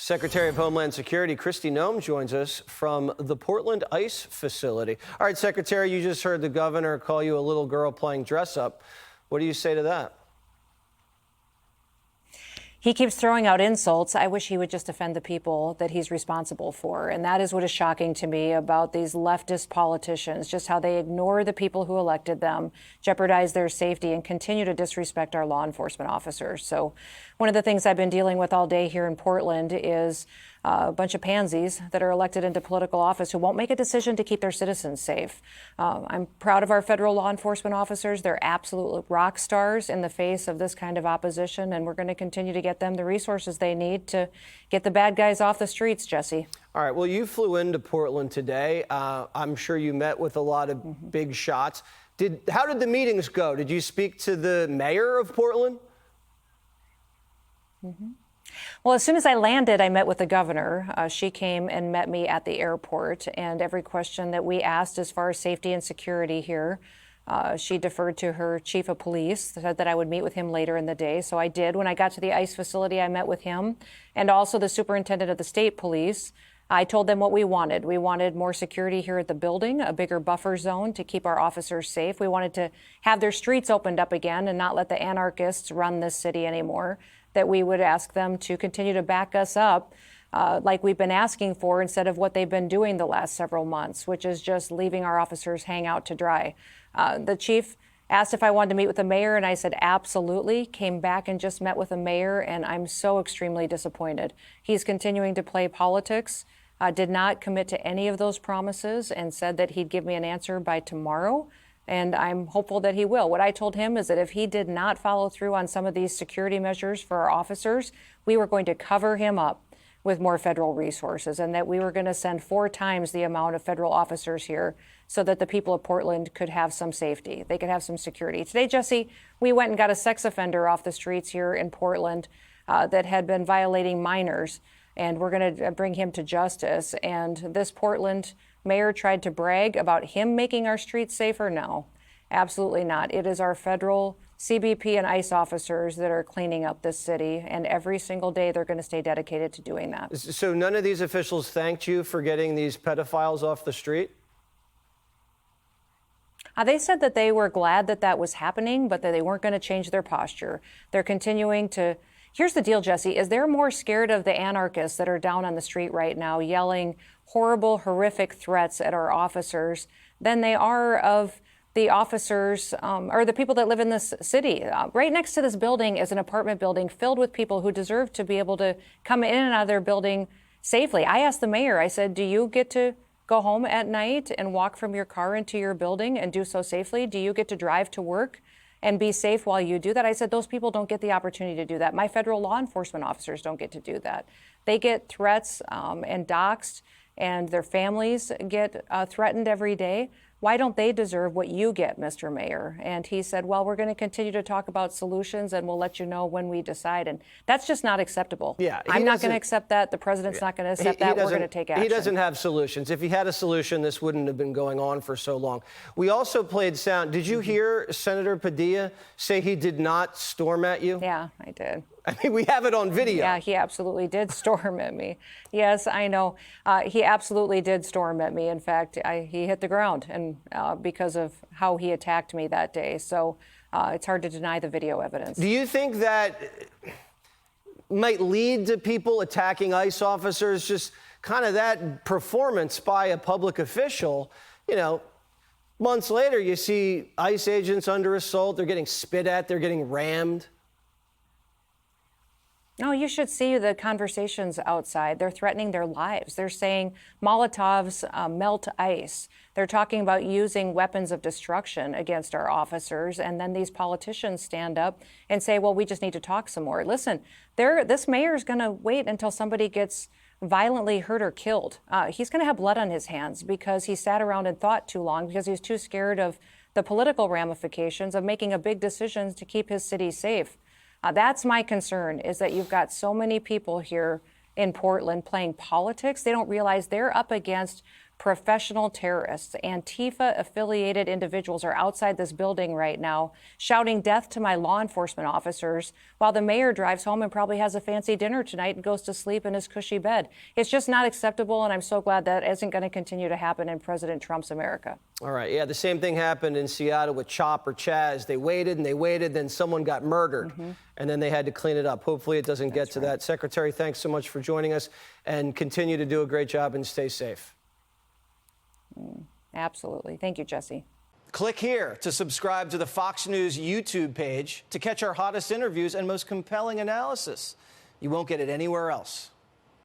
Secretary of Homeland Security Kristi Noem joins us from the Portland ICE facility. All right, Secretary, you just heard the governor call you a little girl playing dress up. What do you say to that? He keeps throwing out insults. I wish he would just defend the people that he's responsible for. And that is what is shocking to me about these leftist politicians, just how they ignore the people who elected them, jeopardize their safety, and continue to disrespect our law enforcement officers. So one of the things I've been dealing with all day here in Portland is a bunch of pansies that are elected into political office who won't make a decision to keep their citizens safe. I'm proud of our federal law enforcement officers. They're absolute rock stars in the face of this kind of opposition, and we're going to continue to get them the resources they need to get the bad guys off the streets, Jesse. All right, well, you flew into Portland today. I'm sure you met with a lot of big shots. How did the meetings go? Did you speak to the mayor of Portland? Well, as soon as I landed, I met with the governor. She came and met me at the airport, and every question that we asked as far as safety and security here, she deferred to her chief of police, said that I would meet with him later in the day. So I did. When I got to the ICE facility, I met with him and also the superintendent of the state police. I told them what we wanted. We wanted more security here at the building, a bigger buffer zone to keep our officers safe. We wanted to have their streets opened up again and not let the anarchists run this city anymore. That we would ask them to continue to back us up like we've been asking for instead of what they've been doing the last several months, which is just leaving our officers hang out to dry. The chief asked if I wanted to meet with the mayor, and I said absolutely. Came back and just met with the mayor, and I'm so extremely disappointed. He's continuing to play politics, did not commit to any of those promises, and said that he'd give me an answer by tomorrow. And I'm hopeful that he will. What I told him is that if he did not follow through on some of these security measures for our officers, we were going to cover him up with more federal resources, and that we were going to send 4 times the amount of federal officers here so that the people of Portland could have some safety. They could have some security. Today, Jesse, we went and got a sex offender off the streets here in Portland that had been violating minors, and we're going to bring him to justice. And this Portland mayor tried to brag about him making our streets safer. No, absolutely not. It is our federal CBP and ICE officers that are cleaning up this city, and every single day they're going to stay dedicated to doing that. So none of these officials thanked you for getting these pedophiles off the street? They said that they were glad that that was happening, but that they weren't going to change their posture. They're continuing to. Here's the deal, Jesse, is they're more scared of the anarchists that are down on the street right now yelling horrible, horrific threats at our officers than they are of the officers or the people that live in this city. Right next to this building is an apartment building filled with people who deserve to be able to come in and out of their building safely. I asked the mayor, I said, do you get to go home at night and walk from your car into your building and do so safely? Do you get to drive to work and be safe while you do that? I said, those people don't get the opportunity to do that. My federal law enforcement officers don't get to do that. They get threats and doxxed, and their families get threatened every day. Why don't they deserve what you get, Mr. Mayor? And he said, well, we're going to continue to talk about solutions, and we'll let you know when we decide. And that's just not acceptable. Yeah, I'm not going to accept that. The president's not going to accept that. We're going to take action. He doesn't have solutions. If he had a solution, this wouldn't have been going on for so long. We also played sound. Did you hear Senator Padilla say he did not storm at you? Yeah, I did. I mean, we have it on video. Yeah, he absolutely did storm at me. Yes, I know. He absolutely did storm at me. In fact, he hit the ground and because of how he attacked me that day. So it's hard to deny the video evidence. Do you think that might lead to people attacking ICE officers, just kind of that performance by a public official? You know, months later, you see ICE agents under assault. They're getting spit at. They're getting rammed. No, you should see the conversations outside. They're threatening their lives. They're saying Molotovs melt ice. They're talking about using weapons of destruction against our officers. And then these politicians stand up and say, well, we just need to talk some more. Listen, this mayor is going to wait until somebody gets violently hurt or killed. He's going to have blood on his hands because he sat around and thought too long, because he's too scared of the political ramifications of making a big decision to keep his city safe. That's my concern, is that you've got so many people here in Portland playing politics. They don't realize they're up against professional terrorists. Antifa-affiliated individuals are outside this building right now shouting death to my law enforcement officers while the mayor drives home and probably has a fancy dinner tonight and goes to sleep in his cushy bed. It's just not acceptable, and I'm so glad that isn't going to continue to happen in President Trump's America. All right. Yeah, the same thing happened in Seattle with Chop or Chaz. They waited and they waited, then someone got murdered, and then they had to clean it up. Hopefully it doesn't get to that. Secretary, thanks so much for joining us, and continue to do a great job and stay safe. Absolutely. Thank you, Jesse. Click here to subscribe to the Fox News YouTube page to catch our hottest interviews and most compelling analysis. You won't get it anywhere else.